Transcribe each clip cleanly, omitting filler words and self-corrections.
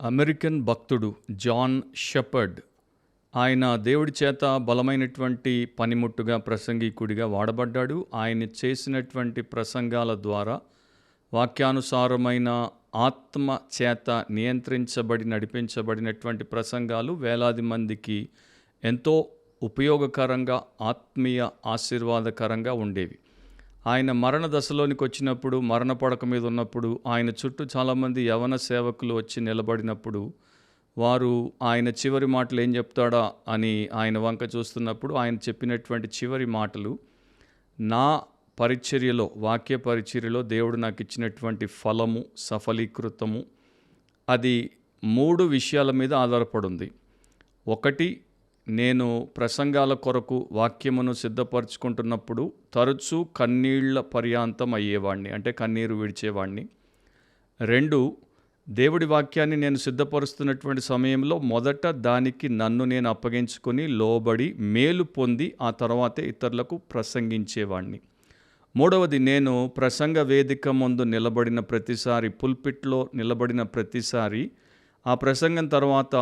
American భక్తుడు John shepherd ఆయన దేవుడి చేత బలమైనటువంటి పనిముట్టుగా ప్రసంగికుడిగా వాడబడ్డాడు. ఆయన చేసినటువంటి ప్రసంగాల ద్వారా వాక్యానుసారమైన ఆత్మ చేత నియంత్రించబడి నడిపించబడినటువంటి ప్రసంగాలు వేలాది మందికి ఎంతో ఉపయోగకరంగా ఆత్మీయ ఆశీర్వాదకరంగా ఉండేవి. ఆయన మరణ దశలోనికి వచ్చినప్పుడు, మరణ పడక మీద ఉన్నప్పుడు ఆయన చుట్టూ చాలామంది యవన సేవకులు వచ్చి నిలబడినప్పుడు వారు ఆయన చివరి మాటలు ఏం చెప్తాడా అని ఆయన వంక చూస్తున్నప్పుడు ఆయన చెప్పినటువంటి చివరి మాటలు, నా పరిచర్యలో, వాక్య పరిచర్యలో దేవుడు నాకు ఇచ్చినటువంటి ఫలము, సఫలీకృతము అది 3 విషయాల మీద ఆధారపడింది. ఒకటి, నేను ప్రసంగాల కొరకు వాక్యమును సిద్ధపరచుకుంటున్నప్పుడు తరచూ కన్నీళ్ల పర్యాంతం అయ్యేవాడిని, అంటే కన్నీరు విడిచేవాడిని. 2, దేవుడి వాక్యాన్ని నేను సిద్ధపరుస్తున్నటువంటి సమయంలో మొదట దానికి నన్ను నేను అప్పగించుకొని లోబడి మేలు పొంది ఆ తర్వాతే ఇతరులకు ప్రసంగించేవాడిని. 3వది, నేను ప్రసంగ వేదిక ముందు నిలబడిన ప్రతిసారి, పుల్పిట్లో నిలబడిన ప్రతిసారి ఆ ప్రసంగం తర్వాత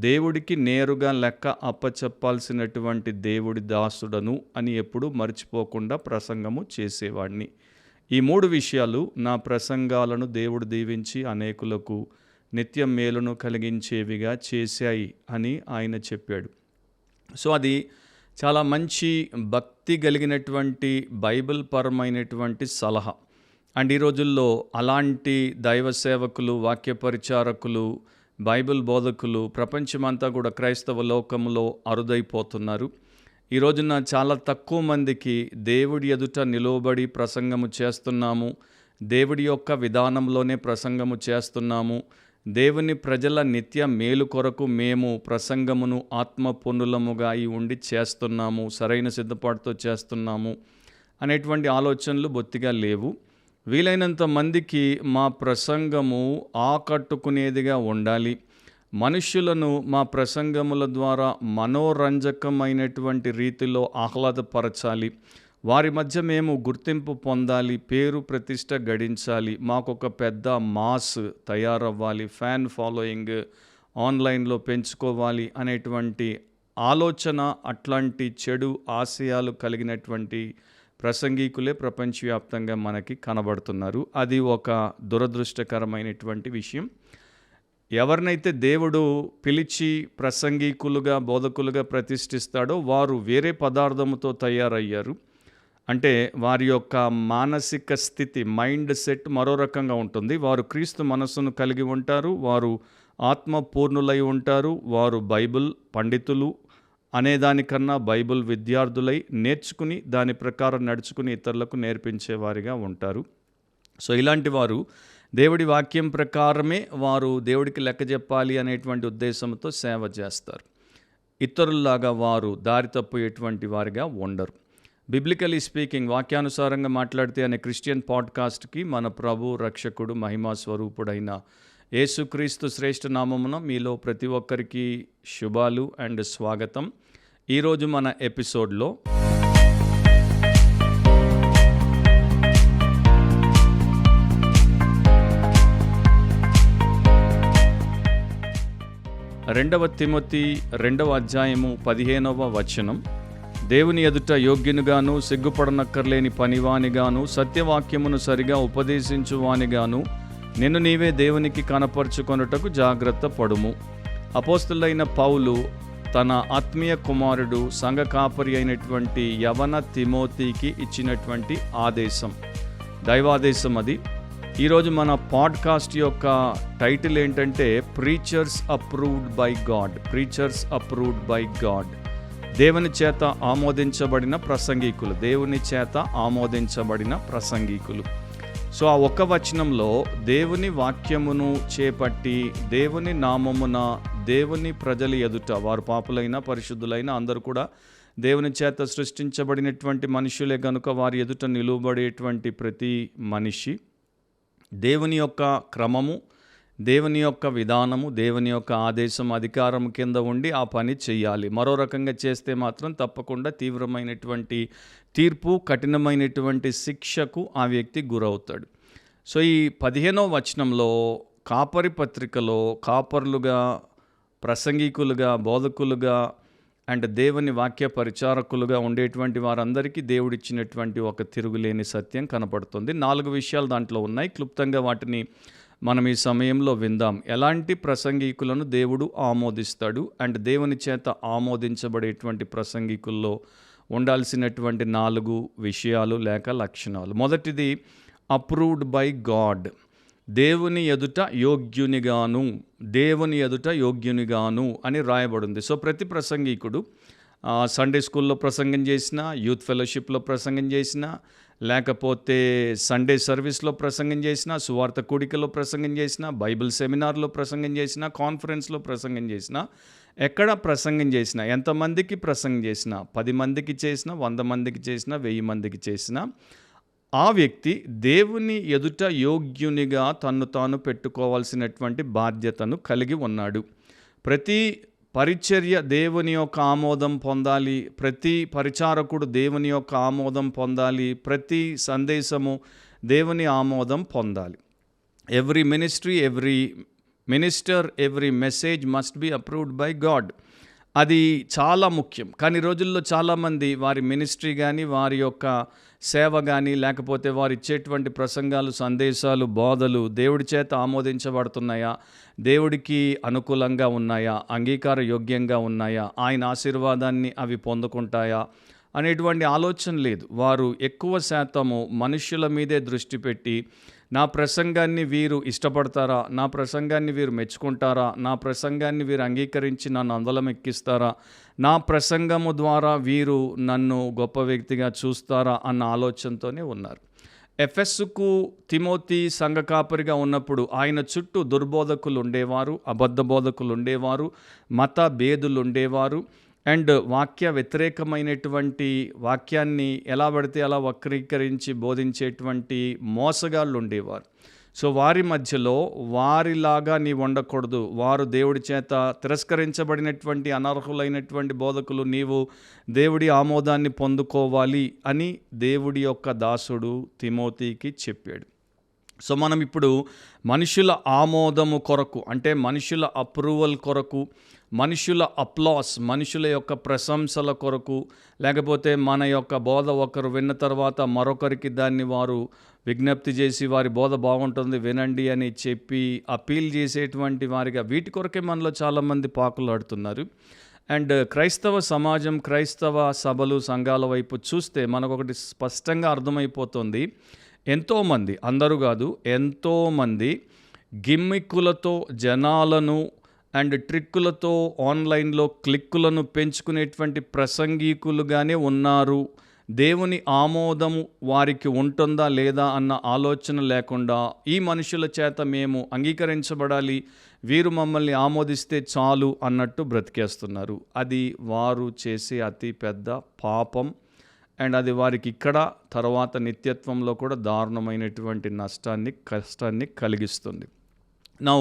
దేవుడికి నేరుగా లెక్క అప్పచెప్పాల్సినటువంటి దేవుడి దాసుడను అని ఎప్పుడూ మర్చిపోకుండా ప్రసంగము చేసేవాడిని. ఈ 3 విషయాలు నా ప్రసంగాలను దేవుడు దీవించి అనేకులకు నిత్యం మేలును కలిగించేవిగా చేశాయి అని ఆయన చెప్పాడు. సో అది చాలా మంచి భక్తి కలిగినటువంటి బైబిల్ పరమైనటువంటి సలహా. అండ్ ఈ రోజుల్లో అలాంటి దైవ సేవకులు, వాక్య పరిచారకులు, బైబిల్ బోధకులు ప్రపంచమంతా కూడా క్రైస్తవ లోకంలో అరుదైపోతున్నారు. ఈ రోజున చాలా తక్కువ మందికి దేవుడి ఎదుట నిలవబడి ప్రసంగము చేస్తున్నాము, దేవుడి యొక్క విధానంలోనే ప్రసంగము చేస్తున్నాము, దేవుని ప్రజల నిత్య మేలు కొరకు మేము ప్రసంగమును ఆత్మపూర్ణులముగా ఉండి చేస్తున్నాము, సరైన సిద్ధపాటుతో చేస్తున్నాము అనేటువంటి ఆలోచనలు బొత్తిగా లేవు. వీలైనంత మందికి మా ప్రసంగము ఆకట్టుకునేదిగా ఉండాలి, మనుష్యులను మా ప్రసంగముల ద్వారా మనోరంజకమైనటువంటి రీతిలో ఆహ్లాదపరచాలి, వారి మధ్య మేము గుర్తింపు పొందాలి, పేరు ప్రతిష్ట గడించాలి, మాకొక పెద్ద మాస్ తయారవ్వాలి, ఫ్యాన్ ఫాలోయింగ్ ఆన్లైన్లో పెంచుకోవాలి అనేటువంటి ఆలోచన, అట్లాంటి చెడు ఆశయాలు కలిగినటువంటి ప్రసంగికులే ప్రపంచవ్యాప్తంగా మనకి కనబడుతున్నారు. అది ఒక దురదృష్టకరమైనటువంటి విషయం. ఎవరినైతే దేవుడు పిలిచి ప్రసంగికులుగా, బోధకులుగా ప్రతిష్ఠిస్తాడో వారు వేరే పదార్థముతో తయారయ్యారు. అంటే వారి యొక్క మానసిక స్థితి, మైండ్ సెట్ మరో రకంగా ఉంటుంది. వారు క్రీస్తు మనస్సును కలిగి ఉంటారు, వారు ఆత్మపూర్ణులై ఉంటారు, వారు బైబిల్ పండితులు అనేదానికన్నా బైబిల్ విద్యార్థులై నేర్చుకుని దాని ప్రకారం నడుచుకుని ఇతరులకు నేర్పించేవారిగా ఉంటారు. సో ఇలాంటి వారు దేవుడి వాక్యం ప్రకారమే వారు దేవుడికి లెక్క చెప్పాలి అనేటువంటి ఉద్దేశంతో సేవ చేస్తారు. ఇతరుల్లాగా వారు దారి తప్పేటువంటి వారిగా ఉండరు. బిబ్లికలీ స్పీకింగ్, వాక్యానుసారంగా మాట్లాడితే అనే క్రిస్టియన్ పాడ్కాస్ట్కి మన ప్రభు, రక్షకుడు, మహిమా స్వరూపుడైన యేసుక్రీస్తు శ్రేష్ఠ నామమున మీలో ప్రతి ఒక్కరికి శుభాలు అండ్ స్వాగతం. ఈరోజు మన ఎపిసోడ్లో రెండవ తిమోతి 2వ అధ్యాయము 15వ వచనం, దేవుని ఎదుట యోగ్యునిగాను, సిగ్గుపడనక్కర్లేని పనివానిగాను, సత్యవాక్యమును సరిగా ఉపదేశించువానిగాను నిన్ను నీవే దేవునికి కనపరుచుకొనుటకు జాగ్రత్త పడుము. అపోస్తులైన పౌలు తన ఆత్మీయ కుమారుడు, సంఘ కాపరి అయినటువంటి యవన తిమోతికి ఇచ్చినటువంటి ఆదేశం, దైవాదేశం అది. ఈరోజు మన పాడ్కాస్ట్ యొక్క టైటిల్ ఏంటంటే preachers approved by God. Preachers approved by God, దేవుని చేత ఆమోదించబడిన ప్రసంగికులు, దేవుని చేత ఆమోదించబడిన ప్రసంగికులు. సో ఆ ఒక్క వచనంలో దేవుని వాక్యమును చేపట్టి దేవుని నామమున దేవుని ప్రజల ఎదుట, వారు పాపులైన పరిశుద్ధులైన అందరూ కూడా దేవుని చేత సృష్టించబడినటువంటి మనుషులే కనుక వారి ఎదుట నిలువబడేటువంటి ప్రతి మనిషి దేవుని యొక్క క్రమము, దేవుని యొక్క విధానము, దేవుని యొక్క ఆదేశం, అధికారం కింద ఉండి ఆ పని చేయాలి. మరో రకంగా చేస్తే మాత్రం తప్పకుండా తీవ్రమైనటువంటి తీర్పు, కఠినమైనటువంటి శిక్షకు ఆ వ్యక్తి గురవుతాడు. సో ఈ 15వ వచనంలో కాపరి పత్రికలో కాపర్లుగా, ప్రసంగికులుగా, బోధకులుగా అండ్ దేవుని వాక్య పరిచారకులుగా ఉండేటువంటి వారందరికీ దేవుడిచ్చినటువంటి ఒక తిరుగులేని సత్యం కనపడుతుంది. 4 విషయాలు దాంట్లో ఉన్నాయి. క్లుప్తంగా వాటిని మనం ఈ సమయంలో విందాం. ఎలాంటి ప్రసంగికులను దేవుడు ఆమోదిస్తాడు అండ్ దేవుని చేత ఆమోదించబడేటువంటి ప్రసంగికుల్లో ఉండాల్సినటువంటి 4 విషయాలు లేక లక్షణాలు. మొదటిది అప్రూవ్డ్ బై గాడ్. దేవుని ఎదుట యోగ్యునిగాను అని రాయబడింది. సో ప్రతి ప్రసంగికుడు సండే స్కూల్లో ప్రసంగం చేసిన, యూత్ ఫెలోషిప్లో ప్రసంగం చేసిన, లేకపోతే సండే సర్వీస్లో ప్రసంగం చేసిన, సువార్త కూడికలో ప్రసంగం చేసిన, బైబిల్ సెమినార్లో ప్రసంగం చేసిన, కాన్ఫరెన్స్లో ప్రసంగం చేసిన, ఎక్కడ ప్రసంగం చేసిన, ఎంతమందికి ప్రసంగం చేసిన, 10 మందికి చేసిన, 100 మందికి చేసిన, 1000 మందికి చేసిన, ఆ వ్యక్తి దేవుని ఎదుట యోగ్యునిగా తన్ను తాను పెట్టుకోవాల్సినటువంటి బాధ్యతను కలిగి ఉన్నాడు. ప్రతి పరిచర్య దేవుని యొక్క ఆమోదం పొందాలి. ప్రతి పరిచారకుడు దేవుని యొక్క ఆమోదం పొందాలి. ప్రతి సందేశము దేవుని ఆమోదం పొందాలి. Every ministry, every minister, every message must be approved by God. అది చాలా ముఖ్యం. కానీ రోజుల్లో చాలామంది వారి మినిస్ట్రీ కానీ, వారి యొక్క సేవ కానీ, లేకపోతే వారు ఇచ్చేటువంటి ప్రసంగాలు, సందేశాలు, బోధలు దేవుడి చేత ఆమోదించబడుతున్నాయా, దేవుడికి అనుకూలంగా ఉన్నాయా, అంగీకార యోగ్యంగా ఉన్నాయా, ఆయన ఆశీర్వాదాన్ని అవి పొందుకుంటాయా అనేటువంటి ఆలోచన లేదు. వారు ఎక్కువ శాతము మనుష్యుల మీదే దృష్టి పెట్టి, నా ప్రసంగాన్ని వీరు ఇష్టపడతారా, నా ప్రసంగాన్ని వీరు మెచ్చుకుంటారా, నా ప్రసంగాన్ని వీరు అంగీకరించి నన్ను అందలం ఎక్కిస్తారా, నా ప్రసంగము ద్వారా వీరు నన్ను గొప్ప వ్యక్తిగా చూస్తారా అన్న ఆలోచనతోనే ఉన్నారు. ఎఫెస్సుకు తిమోతి సంఘ కాపరిగా ఉన్నప్పుడు ఆయన చుట్టూ దుర్బోధకులు ఉండేవారు, అబద్ధ బోధకులు ఉండేవారు, మత భేదులు ఉండేవారు అండ్ వాక్య వ్యతిరేకమైనటువంటి వాక్యాన్ని ఎలా పడితే అలా వక్రీకరించి బోధించేటువంటి మోసగాళ్ళు ఉండేవారు. సో వారి మధ్యలో వారిలాగా నీవు ఉండకూడదు, వారు దేవుడి చేత తిరస్కరించబడినటువంటి అనర్హులైనటువంటి బోధకులు, నీవు దేవుడి ఆమోదాన్ని పొందుకోవాలి అని దేవుడి యొక్క దాసుడు తిమోతికి చెప్పాడు. సో మనం ఇప్పుడు మనుషుల ఆమోదము కొరకు, అంటే మనుషుల అప్రూవల్ కొరకు, మనుషుల అప్లాస్, మనుషుల యొక్క ప్రశంసల కొరకు, లేకపోతే మన యొక్క బోధ ఒకరు విన్న తర్వాత మరొకరికి దాన్ని వారు విజ్ఞప్తి చేసి వారి బోధ బాగుంటుంది వినండి అని చెప్పి అపీల్ చేసేటువంటి వారిగా వీటి కొరకే మనలో చాలామంది పాకులాడుతున్నారు. అండ్ క్రైస్తవ సమాజం, క్రైస్తవ సభలు, సంఘాల వైపు చూస్తే మనకొకటి స్పష్టంగా అర్థమైపోతుంది. ఎంతోమంది, అందరూ కాదు, ఎంతోమంది గిమ్మిక్కులతో జనాలను అండ్ ట్రిక్కులతో ఆన్లైన్లో క్లిక్కులను పెంచుకునేటువంటి ప్రసంగికులుగానే ఉన్నారు. దేవుని ఆమోదము వారికి ఉంటుందా లేదా అన్న ఆలోచన లేకుండా ఈ మనుషుల చేత మేము అంగీకరించబడాలి, వీరు మమ్మల్ని ఆమోదిస్తే చాలు అన్నట్టు బ్రతికేస్తున్నారు. అది వారు చేసే అతి పెద్ద పాపం అండ్ అది వారికి ఇక్కడ తర్వాత నిత్యత్వంలో కూడా దారుణమైనటువంటి నష్టాన్ని, కష్టాన్ని కలిగిస్తుంది. నౌ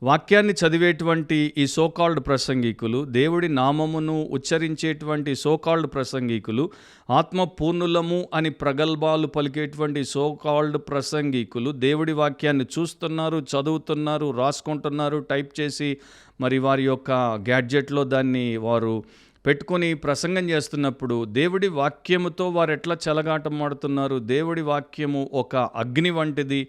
వాక్యాన్ని చదివేటువంటి ఈ సోకాల్డ్ ప్రసంగికులు, దేవుడి నామమును ఉచ్చరించేటువంటి సోకాల్డ్ ప్రసంగికులు, ఆత్మపూర్ణులము అని ప్రగల్భాలు పలికేటువంటి సోకాల్డ్ ప్రసంగికులు దేవుడి వాక్యాన్ని చూస్తున్నారు, చదువుతున్నారు, రాసుకుంటున్నారు, టైప్ చేసి మరి వారి యొక్క గ్యాడ్జెట్లో దాన్ని వారు పెట్టుకొని ప్రసంగం చేస్తున్నప్పుడు దేవుడి వాక్యముతో వారు ఎట్లా చెలగాటమాడుతున్నారు, దేవుడి వాక్యము ఒక అగ్ని వంటిది,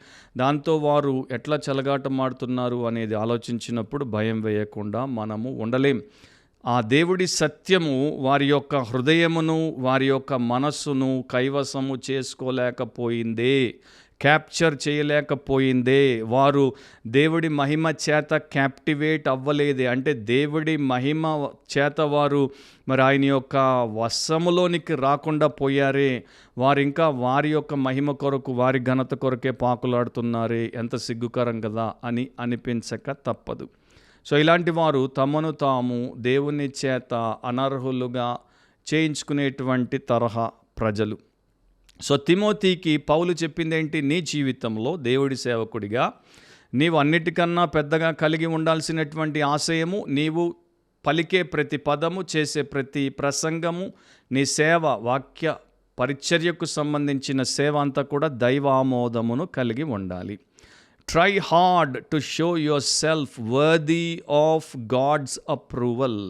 దాంతో వారు ఎట్లా చెలగాటమాడుతున్నారు అనేది ఆలోచించినప్పుడు భయం వేయకుండా మనము ఉండలేం. ఆ దేవుడి సత్యము వారి యొక్క హృదయమును, వారి యొక్క మనస్సును కైవసము చేసుకోలేకపోయిందే, క్యాప్చర్ చేయలేకపోయిందే. వారు దేవుడి మహిమ చేత క్యాప్టివేట్ అవ్వలేదే, అంటే దేవుడి మహిమ చేత వారు మరి ఆయన యొక్క వశములోనికి రాకుండా పోయారే. వారు ఇంకా వారి యొక్క మహిమ కొరకు, వారి ఘనత కొరకే పాకులాడుతున్నారే, ఎంత సిగ్గుకరం కదా అని అనిపించక తప్పదు. సో ఇలాంటి వారు తమను తాము దేవుని చేత అనర్హులుగా చేయించుకునేటువంటి తరహా ప్రజలు. సో తిమోతికి పౌలు చెప్పింది ఏంటి? నీ జీవితంలో దేవుడి సేవకుడిగా నీవు అన్నిటికన్నా పెద్దగా కలిగి ఉండాల్సినటువంటి ఆశయము, నీవు పలికే ప్రతి పదము, చేసే ప్రతి ప్రసంగము, నీ సేవ, వాక్య పరిచర్యకు సంబంధించిన సేవ అంతా కూడా దైవామోదమును కలిగి ఉండాలి. Try hard to show yourself worthy of God's approval.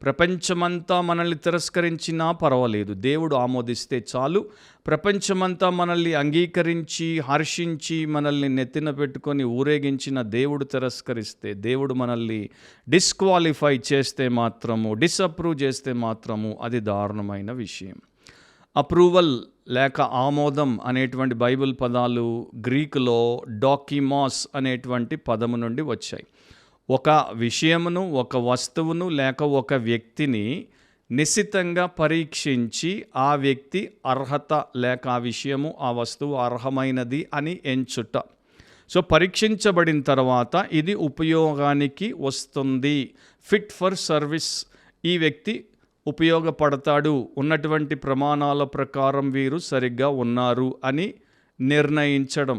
ప్రపంచమంతా మనల్ని తిరస్కరించినా పర్వాలేదు, దేవుడు ఆమోదిస్తే చాలు. ప్రపంచమంతా మనల్ని అంగీకరించి హర్షించి మనల్ని నెత్తిన పెట్టుకొని ఊరేగించిన దేవుడు తిరస్కరిస్తే, దేవుడు మనల్ని డిస్క్వాలిఫై చేస్తే మాత్రము, డిసప్రూవ్ చేస్తే మాత్రము అది దారుణమైన విషయం. అప్రూవల్ లేక ఆమోదం అనేటువంటి బైబిల్ పదాలు గ్రీకులో డాకిమాస్ అనేటువంటి పదము నుండి వచ్చాయి. ఒక విషయమును, ఒక వస్తువును లేక ఒక వ్యక్తిని నిశితంగా పరీక్షించి ఆ వ్యక్తి అర్హత లేక ఆ విషయము, ఆ వస్తువు అర్హమైనది అని ఎంచుట. సో పరీక్షించబడిన తర్వాత ఇది ఉపయోగానికి వస్తుంది, ఫిట్ ఫర్ సర్వీస్, ఈ వ్యక్తి ఉపయోగపడతాడు, ఉన్నటువంటి ప్రమాణాల ప్రకారం వీరు సరిగ్గా ఉన్నారు అని నిర్ణయించడం.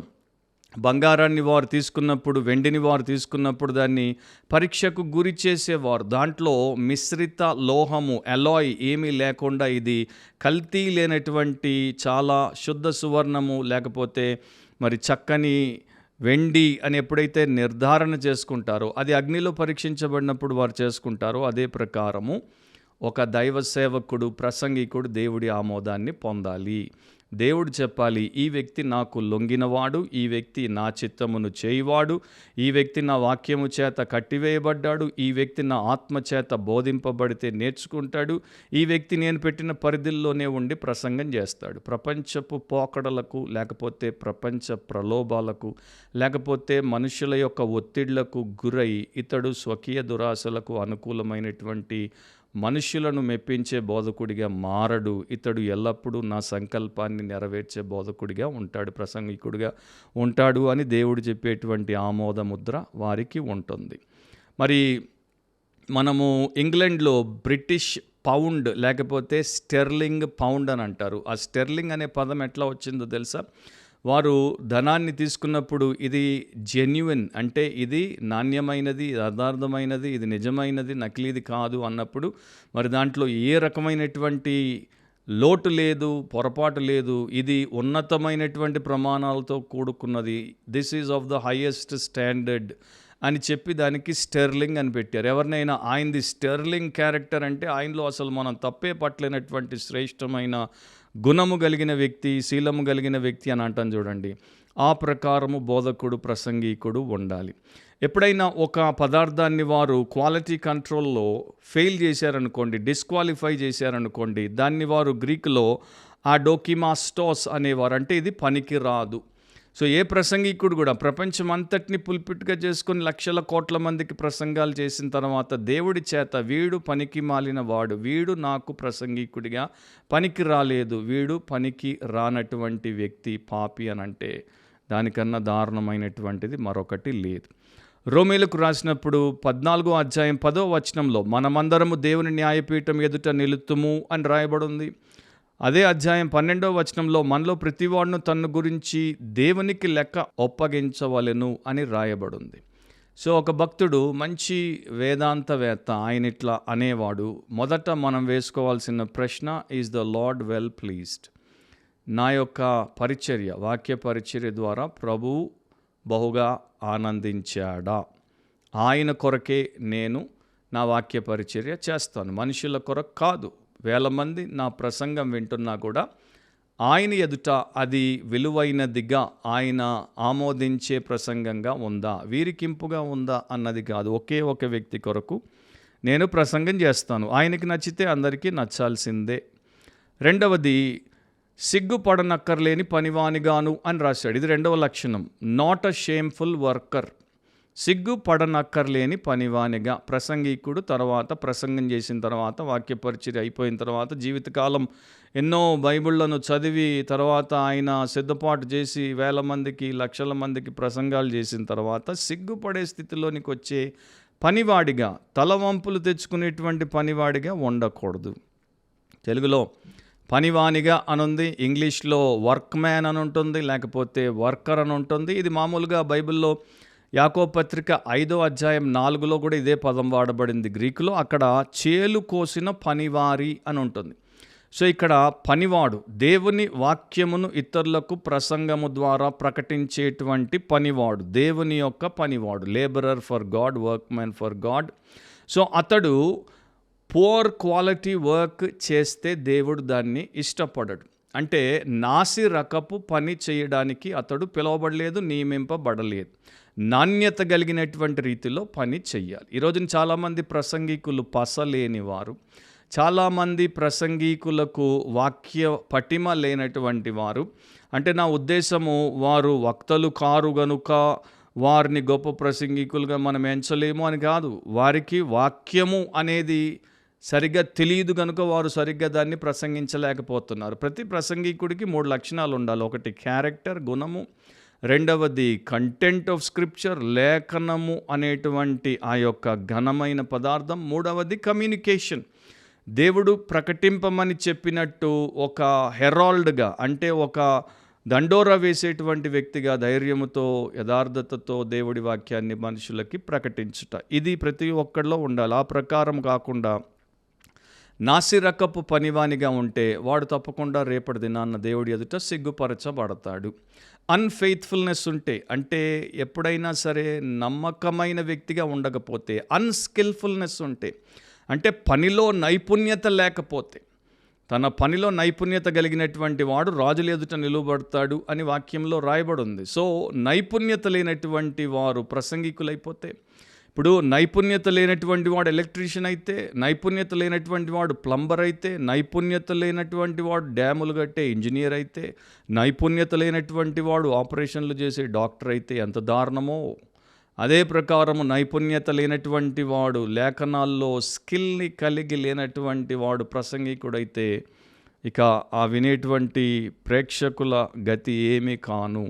బంగారాన్ని వారు తీసుకున్నప్పుడు, వెండిని వారు తీసుకున్నప్పుడు దాన్ని పరీక్షకు గురి చేసేవారు. దాంట్లో మిశ్రిత లోహము, అలాయ్ ఏమీ లేకుండా ఇది కల్తీ లేనటువంటి చాలా శుద్ధ సువర్ణము లేకపోతే మరి చక్కని వెండి అని ఎప్పుడైతే నిర్ధారణ చేసుకుంటారో, అది అగ్నిలో పరీక్షించబడినప్పుడు వారు చేసుకుంటారో, అదే ప్రకారము ఒక దైవ సేవకుడు, ప్రసంగికుడు దేవుడి ఆమోదాన్ని పొందాలి. దేవుడు చెప్పాలి, ఈ వ్యక్తి నాకు లొంగినవాడు, ఈ వ్యక్తి నా చిత్తమును చేయువాడు, ఈ వ్యక్తి నా వాక్యము చేత కట్టివేయబడ్డాడు, ఈ వ్యక్తి నా ఆత్మ చేత బోధింపబడితే నేర్చుకుంటాడు, ఈ వ్యక్తి నేను పెట్టిన పరిధిల్లోనే ఉండి ప్రసంగం చేస్తాడు. ప్రపంచపు పోకడలకు లేకపోతే ప్రపంచ ప్రలోభాలకు లేకపోతే మనుషుల యొక్క ఒత్తిళ్లకు గురై ఇతడు స్వకీయ దురాశలకు అనుకూలమైనటువంటి మనుషులను మెప్పించే బోధకుడిగా మారడు. ఇతడు ఎల్లప్పుడూ నా సంకల్పాన్ని నెరవేర్చే బోధకుడిగా ఉంటాడు, ప్రసంగికుడిగా ఉంటాడు అని దేవుడు చెప్పేటువంటి ఆమోద ముద్ర వారికి ఉంటుంది. మరి మనము ఇంగ్లాండ్లో బ్రిటిష్ పౌండ్ లేకపోతే స్టెర్లింగ్ పౌండ్ అని అంటారు. ఆ స్టెర్లింగ్ అనే పదం ఎట్లా వచ్చిందో తెలుసా? వారు ధనాన్ని తీసుకున్నప్పుడు ఇది జెన్యున్ అంటే ఇది నాణ్యమైనది, యథార్థమైనది, ఇది నిజమైనది, నకిలీది కాదు అన్నప్పుడు మరి దాంట్లో ఏ రకమైనటువంటి లోటు లేదు, పొరపాటు లేదు, ఇది ఉన్నతమైనటువంటి ప్రమాణాలతో కూడుకున్నది, this is of the highest standard అని చెప్పి దానికి స్టెర్లింగ్ అని పెట్టారు. ఎవరినైనా ఆయనది స్టెర్లింగ్ క్యారెక్టర్ అంటే ఆయనలో అసలు మనం తప్పే పట్టలేనటువంటి శ్రేష్టమైన గుణము కలిగిన వ్యక్తి, శీలము కలిగిన వ్యక్తి అని అంటాం చూడండి. ఆ ప్రకారము బోధకుడు, ప్రసంగికుడు ఉండాలి. ఎప్పుడైనా ఒక పదార్థాన్ని వారు క్వాలిటీ కంట్రోల్లో ఫెయిల్ చేశారనుకోండి, డిస్క్వాలిఫై చేశారనుకోండి, దాన్ని వారు గ్రీకులో ఆ డోకిమాస్టోస్ అనేవారు. అంటే ఇది పనికి రాదు. సో ఏ ప్రసంగికుడు కూడా ప్రపంచం అంతటిని పుల్పిట్గా చేసుకుని లక్షల కోట్ల మందికి ప్రసంగాలు చేసిన తర్వాత దేవుడి చేత వీడు పనికి మాలిన వాడు, వీడు నాకు ప్రసంగికుడిగా పనికి రాలేదు, వీడు పనికి రానటువంటి వ్యక్తి పాపి అని అంటే దానికన్నా దారుణమైనటువంటిది మరొకటి లేదు. రోమీలకు రాసినప్పుడు 14వ అధ్యాయం 10వ వచనంలో మనమందరము దేవుని న్యాయపీఠం ఎదుట నిలుతుము అని రాయబడి ఉంది. అదే అధ్యాయం 12వ వచనంలో మనలో ప్రతివాడును తన గురించి దేవునికి లెక్క ఒప్పగించవలెను అని రాయబడింది. సో ఒక భక్తుడు, మంచి వేదాంతవేత్త, ఆయన ఇట్లా అనేవాడు, మొదట మనం వేసుకోవాల్సిన ప్రశ్న, is the lord well pleased? నా యొక్క పరిచర్య, వాక్య పరిచర్య ద్వారా ప్రభువు బహుగా ఆనందించాడా? ఆయన కొరకే నేను నా వాక్య పరిచర్య చేస్తాను, మనుషుల కొరకు కాదు. వేల మంది నా ప్రసంగం వింటున్నా కూడా ఆయన ఎదుట అది విలువైనదిగా, ఆయన ఆమోదించే ప్రసంగంగా ఉందా, వీరికింపుగా ఉందా అన్నది కాదు. ఒకే ఒక వ్యక్తి కొరకు నేను ప్రసంగం చేస్తాను, ఆయనకి నచ్చితే అందరికీ నచ్చాల్సిందే. రెండవది, సిగ్గుపడనక్కర్లేని పనివానిగాను అని రాశాడు. ఇది రెండవ లక్షణం, నాట్ అ షేమ్ఫుల్ వర్కర్. సిగ్గుపడనక్కర్లేని పనివానిగా ప్రసంగికుడు తర్వాత ప్రసంగం చేసిన తర్వాత, వాక్య పరిచర్య అయిపోయిన తర్వాత, జీవితకాలం ఎన్నో బైబిళ్లను చదివి తర్వాత ఆయన సిద్ధపాటు చేసి వేల మందికి, లక్షల మందికి ప్రసంగాలు చేసిన తర్వాత సిగ్గుపడే స్థితిలోనికి వచ్చే పనివాడిగా, తలవంపులు తెచ్చుకునేటువంటి పనివాడిగా ఉండకూడదు. తెలుగులో పనివానిగా అనుంది, ఇంగ్లీష్లో వర్క్ మ్యాన్ అని ఉంటుంది, లేకపోతే వర్కర్ అని ఉంటుంది. ఇది మామూలుగా బైబిల్లో యాకోబు పత్రిక 5వ అధ్యాయం 4లో కూడా ఇదే పదం వాడబడింది గ్రీకులో. అక్కడ చేలు కోసిన పనివారి అని ఉంటుంది. సో ఇక్కడ పనివాడు దేవుని వాక్యమును ఇతరులకు ప్రసంగము ద్వారా ప్రకటించేటువంటి పనివాడు, దేవుని యొక్క పనివాడు, labourer for God, workmen for God. So అతడు పూర్ క్వాలిటీ వర్క్ చేస్తే దేవుడు దాన్ని ఇష్టపడడు. అంటే నాసి రకపు పని చేయడానికి అతడు పిలువబడలేదు, నియమింపబడలేదు. నాణ్యత కలిగినటువంటి రీతిలో పని చెయ్యాలి. ఈరోజున చాలామంది ప్రసంగికులు పసలేని వారు, చాలామంది ప్రసంగికులకు వాక్య పటిమ లేనటువంటి వారు. అంటే నా ఉద్దేశము, వారు వక్తలు కారు గనుక వారిని గొప్ప ప్రసంగికులుగా మనం ఎంచలేము అని కాదు. వారికి వాక్యము అనేది సరిగ్గా తెలియదు కనుక వారు సరిగ్గా దాన్ని ప్రసంగించలేకపోతున్నారు. ప్రతి ప్రసంగికుడికి 3 లక్షణాలు ఉండాలి. ఒకటి క్యారెక్టర్, గుణము. రెండవది కంటెంట్ ఆఫ్ స్క్రిప్చర్, లేఖనము అనేటువంటి ఆ యొక్క ఘనమైన పదార్థం. మూడవది కమ్యూనికేషన్, దేవుడు ప్రకటింపమని చెప్పినట్టు ఒక హెరాల్డ్గా, అంటే ఒక దండోరా వేసేటువంటి వ్యక్తిగా ధైర్యముతో, యథార్థతతో దేవుడి వాక్యాన్ని మనుషులకి ప్రకటించుట, ఇది ప్రతి ఒక్కరిలో ఉండాలి. ఆ ప్రకారం కాకుండా నాసిరకపు పనివానిగా ఉంటే వాడు తప్పకుండా రేపటి దినాన్న దేవుడి ఎదుట సిగ్గుపరచబడతాడు. అన్ఫెయిత్ఫుల్నెస్ ఉంటే, అంటే ఎప్పుడైనా సరే నమ్మకమైన వ్యక్తిగా ఉండకపోతే, అన్స్కిల్ఫుల్నెస్ ఉంటే, అంటే పనిలో నైపుణ్యత లేకపోతే, తన పనిలో నైపుణ్యత కలిగినటువంటి వాడు రాజుల ఎదుట నిలువబడతాడు అని వాక్యంలో రాయబడి ఉంది. సో నైపుణ్యత లేనటువంటి వారు ప్రసంగికులైపోతే, ఇప్పుడు నైపుణ్యత లేనటువంటి వాడు ఎలక్ట్రీషియన్ అయితే, నైపుణ్యత లేనటువంటి వాడు ప్లంబర్ అయితే, నైపుణ్యత లేనటువంటి వాడు డ్యాములు కట్టే ఇంజనీర్ అయితే, నైపుణ్యత లేనటువంటి వాడు ఆపరేషన్లు చేసే డాక్టర్ అయితే ఎంత దారుణమో, అదే ప్రకారము నైపుణ్యత లేనటువంటి వాడు, లేఖనాల్లో స్కిల్ని కలిగి లేనటువంటి వాడు ప్రసంగికుడైతే ఇక ఆ వినేటువంటి ప్రేక్షకుల గతి ఏమీ కాను.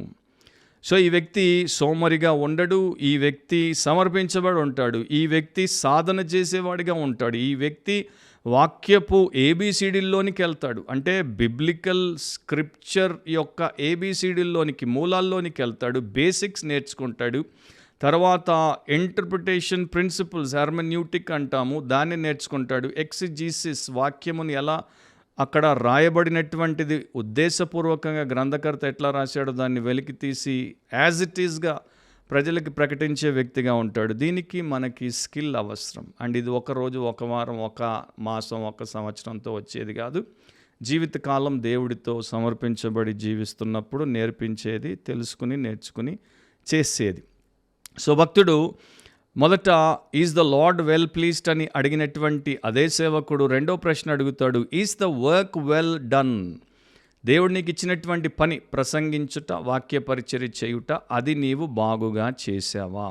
సో ఈ వ్యక్తి సోమరిగా ఉండడు, ఈ వ్యక్తి సమర్పించబడి ఉంటాడు, ఈ వ్యక్తి సాధన చేసేవాడిగా ఉంటాడు, ఈ వ్యక్తి వాక్యపు ఏబిసిడీల్లోనికి వెళ్తాడు. అంటే బిబ్లికల్ స్క్రిప్చర్ యొక్క ఏబిసిడీల్లోనికి, మూలాల్లోనికి వెళ్తాడు, బేసిక్స్ నేర్చుకుంటాడు. తర్వాత ఇంటర్ప్రిటేషన్ ప్రిన్సిపల్స్, హెర్మెన్యూటిక్ అంటాము, దాన్ని నేర్చుకుంటాడు. ఎక్సిజీసిస్, వాక్యముని ఎలా అక్కడ రాయబడినటువంటిది ఉద్దేశపూర్వకంగా గ్రంథకర్త ఎట్లా రాశాడో దాన్ని వెలికి తీసి యాజ్ ఇట్ ఈస్గా ప్రజలకి ప్రకటించే వ్యక్తిగా ఉంటాడు. దీనికి మనకి స్కిల్ అవసరం. అండ్ ఇది ఒక రోజు, ఒక వారం, ఒక మాసం, ఒక సంవత్సరంతో వచ్చేది కాదు. జీవితకాలం దేవుడితో సమర్పించబడి జీవిస్తున్నప్పుడు నేర్పించేది, తెలుసుకుని నేర్చుకుని చేసేది. సో భక్తుడు మొదట is the lord well pleased అని అడిగినటువంటి అదే సేవకుడు రెండో ప్రశ్న అడుగుతాడు, is the work well done? దేవుడు నీకు ఇచ్చినటువంటి పని ప్రసంగించుట, వాక్య పరిచర్య చేయుట, అది నీవు బాగుగా చేసావా?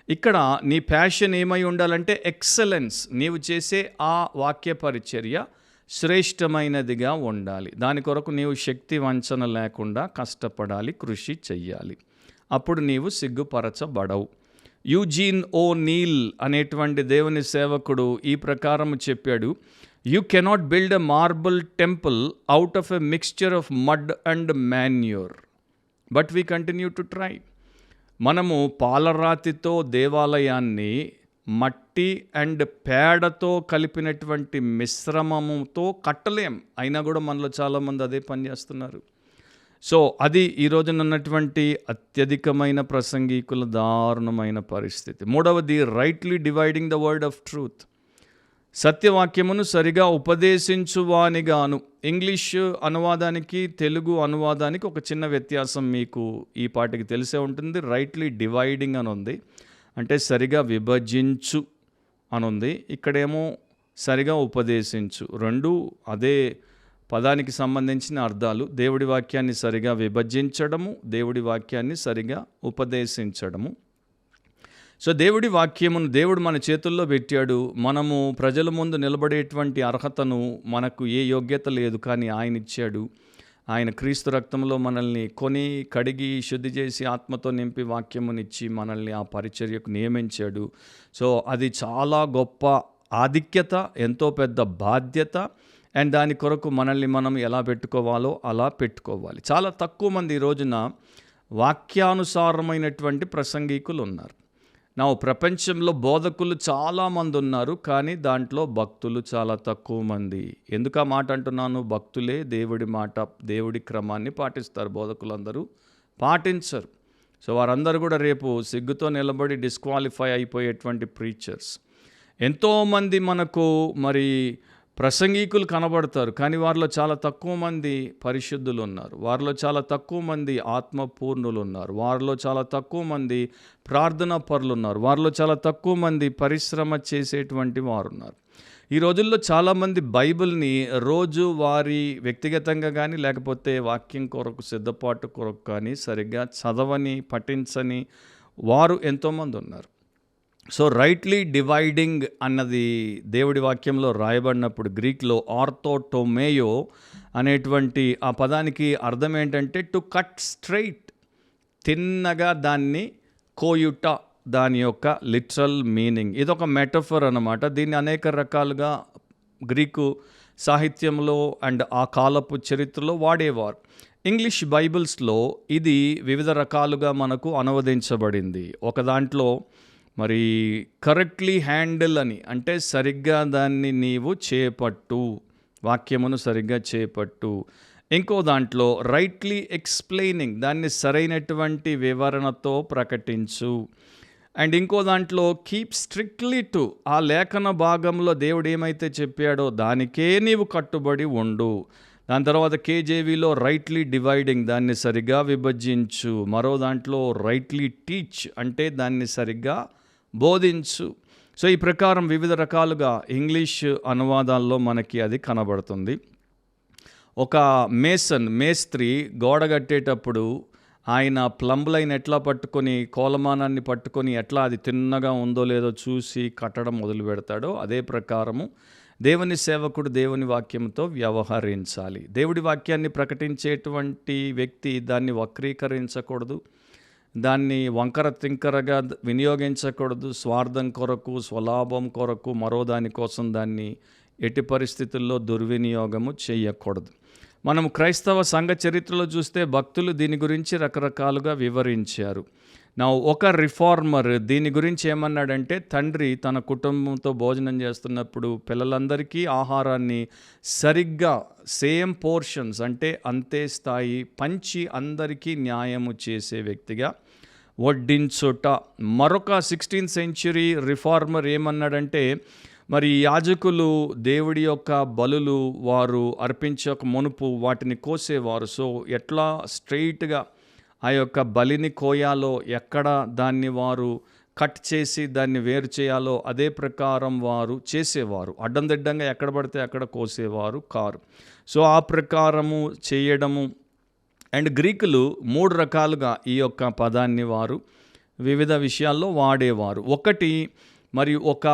ఇక్కడ నీ ప్యాషన్ ఏమై ఉండాలంటే ఎక్సలెన్స్. నీవు చేసే ఆ వాక్య పరిచర్య శ్రేష్టమైనదిగా ఉండాలి. దాని కొరకు నీవు శక్తి వంచన లేకుండా కష్టపడాలి, కృషి చెయ్యాలి. అప్పుడు నీవు సిగ్గుపరచబడవు. యూజీన్ ఓ నీల్ అనేటువంటి దేవుని సేవకుడు ఈ ప్రకారం చెప్పాడు, you cannot build a marble temple out of a mixture of mud and manure, but we continue to try. మనము పాలరాతితో దేవాలయాన్ని మట్టి అండ్ పేడతో కలిపినటువంటి మిశ్రమముతో కట్టలేం. అయినా కూడా మనలో చాలామంది అదే పని చేస్తున్నారు. సో అది ఈ రోజున ఉన్నటువంటి అత్యధికమైన ప్రసంగికుల దారుణమైన పరిస్థితి. మూడవది rightly dividing the word of truth. సత్యవాక్యమును సరిగా ఉపదేశించువానిగాను. ఇంగ్లీష్ అనువాదానికి తెలుగు అనువాదానికి ఒక చిన్న వ్యత్యాసం మీకు ఈ పాటికి తెలిసే ఉంటుంది. రైట్లీ డివైడింగ్ అని ఉంది, అంటే సరిగా విభజించు అని ఉంది. ఇక్కడేమో సరిగా ఉపదేశించు, రెండు అదే పదానికి సంబంధించిన అర్థాలు. దేవుడి వాక్యాన్ని సరిగా విభజించడము, దేవుడి వాక్యాన్ని సరిగా ఉపదేశించడము. సో దేవుడి వాక్యమును దేవుడు మన చేతుల్లో పెట్టాడు. మనము ప్రజల ముందు నిలబడేటువంటి అర్హతను మనకు ఏ యోగ్యత లేదు, కానీ ఆయన ఇచ్చాడు. ఆయన క్రీస్తు రక్తంలో మనల్ని కొని కడిగి శుద్ధి చేసి ఆత్మతో నింపి వాక్యమునిచ్చి మనల్ని ఆ పరిచర్యకు నియమించాడు. సో అది చాలా గొప్ప ఆధిక్యత, ఎంతో పెద్ద బాధ్యత. అండ్ దాని కొరకు మనల్ని మనం ఎలా పెట్టుకోవాలో అలా పెట్టుకోవాలి. చాలా తక్కువ మంది ఈ రోజున వాక్యానుసారమైనటువంటి ప్రసంగికులు ఉన్నారు. నా ప్రపంచంలో బోధకులు చాలామంది ఉన్నారు, కానీ దాంట్లో భక్తులు చాలా తక్కువ మంది. ఎందుకు ఆ మాట అంటున్నాను? భక్తులే దేవుడి మాట, దేవుడి క్రమాన్ని పాటిస్తారు, బోధకులందరూ పాటించరు. సో వారందరూ కూడా రేపు సిగ్గుతో నిలబడి డిస్క్వాలిఫై అయిపోయేటువంటి ప్రీచర్స్. ఎంతోమంది మనకు మరి ప్రసంగికులు కనబడతారు, కానీ వారిలో చాలా తక్కువ మంది పరిశుద్ధులు ఉన్నారు, వారిలో చాలా తక్కువ మంది ఆత్మపూర్ణులు ఉన్నారు, వారిలో చాలా తక్కువ మంది ప్రార్థనా పరులు ఉన్నారు, వారిలో చాలా తక్కువ మంది పరిశ్రమ చేసేటువంటి వారు ఉన్నారు. ఈ రోజుల్లో చాలామంది బైబిల్ని రోజు వారి వ్యక్తిగతంగా కానీ లేకపోతే వాక్యం కొరకు సిద్ధపాటు కొరకు కానీ సరిగ్గా చదవని, పఠించని వారు ఎంతోమంది ఉన్నారు. సో రైట్లీ డివైడింగ్ అన్నది దేవుడి వాక్యంలో రాయబడినప్పుడు గ్రీక్లో ఆర్థోటోమేయో అనేటువంటి ఆ పదానికి అర్థం ఏంటంటే టు కట్ స్ట్రైట్, తిన్నగా దాన్ని కోయుట, దాని యొక్క లిటరల్ మీనింగ్. ఇదొక మెటఫర్ అన్నమాట. దీన్ని అనేక రకాలుగా గ్రీకు సాహిత్యంలో అండ్ ఆ కాలపు చరిత్రలో వాడేవారు. ఇంగ్లీష్ బైబిల్స్లో ఇది వివిధ రకాలుగా మనకు అనువదించబడింది. ఒక దాంట్లో మరి కరెక్ట్లీ హ్యాండిల్ అని, అంటే సరిగ్గా దాన్ని నీవు చేపట్టు, వాక్యమును సరిగ్గా చేపట్టు. ఇంకో దాంట్లో రైట్లీ ఎక్స్ప్లెయినింగ్, దాన్ని సరైనటువంటి వివరణతో ప్రకటించు. అండ్ ఇంకో దాంట్లో కీప్ స్ట్రిక్ట్లీ టు, ఆ లేఖన భాగంలో దేవుడు ఏమైతే చెప్పాడో దానికే నీవు కట్టుబడి ఉండు. దాని తర్వాత కేజేవీలో రైట్లీ డివైడింగ్, దాన్ని సరిగ్గా విభజించు. మరో దాంట్లో రైట్లీ టీచ్, అంటే దాన్ని సరిగ్గా బోధించు. సో ఈ ప్రకారం వివిధ రకాలుగా ఇంగ్లీష్ అనువాదాల్లో మనకి అది కనబడుతుంది. ఒక మేస్త్రి గోడ కట్టేటప్పుడు ఆయన ప్లంబ్ లైన్ ఎట్లా పట్టుకొని, కోలమానాన్ని పట్టుకొని ఎట్లా అది తిన్నగా ఉందో లేదో చూసి కట్టడం మొదలు పెడతాడో, అదే ప్రకారము దేవుని సేవకుడు దేవుని వాక్యంతో వ్యవహరించాలి. దేవుడి వాక్యాన్ని ప్రకటించేటువంటి వ్యక్తి దాన్ని వక్రీకరించకూడదు, దాన్ని వంకర తింకరగా వినియోగించకూడదు. స్వార్థం కొరకు, స్వలాభం కొరకు, మరో దానికోసం దాన్ని ఎట్టి పరిస్థితుల్లో దుర్వినియోగము చేయకూడదు. మనం క్రైస్తవ సంఘ చరిత్రలో చూస్తే భక్తులు దీని గురించి రకరకాలుగా వివరించారు. నా ఒక రిఫార్మర్ దీని గురించి ఏమన్నాడంటే, తండ్రి తన కుటుంబంతో భోజనం చేస్తున్నప్పుడు పిల్లలందరికీ ఆహారాన్ని సరిగ్గా సేమ్ పోర్షన్స్, అంటే అంతే స్థాయి పంచి అందరికీ న్యాయము చేసే వ్యక్తిగా వడ్డించుట. మరొక 16th century రిఫార్మర్ ఏమన్నాడంటే, మరి యాజకులు దేవుడి యొక్క బలులు వారు అర్పించక మునుపు వాటిని కోసేవారు. సో ఎట్లా స్ట్రెయిట్గా ఆ యొక్క బలిని కోయాలో, ఎక్కడ దాన్ని వారు కట్ చేసి దాన్ని వేరు చేయాలో అదే ప్రకారం వారు చేసేవారు. అడ్డందిడ్డంగా ఎక్కడ పడితే అక్కడ కోసేవారు కారు. సో ఆ ప్రకారము చేయడము. అండ్ గ్రీకులు 3 రకాలుగా ఈ యొక్క పదాన్ని వారు వివిధ విషయాల్లో వాడేవారు. ఒకటి, మరి ఒక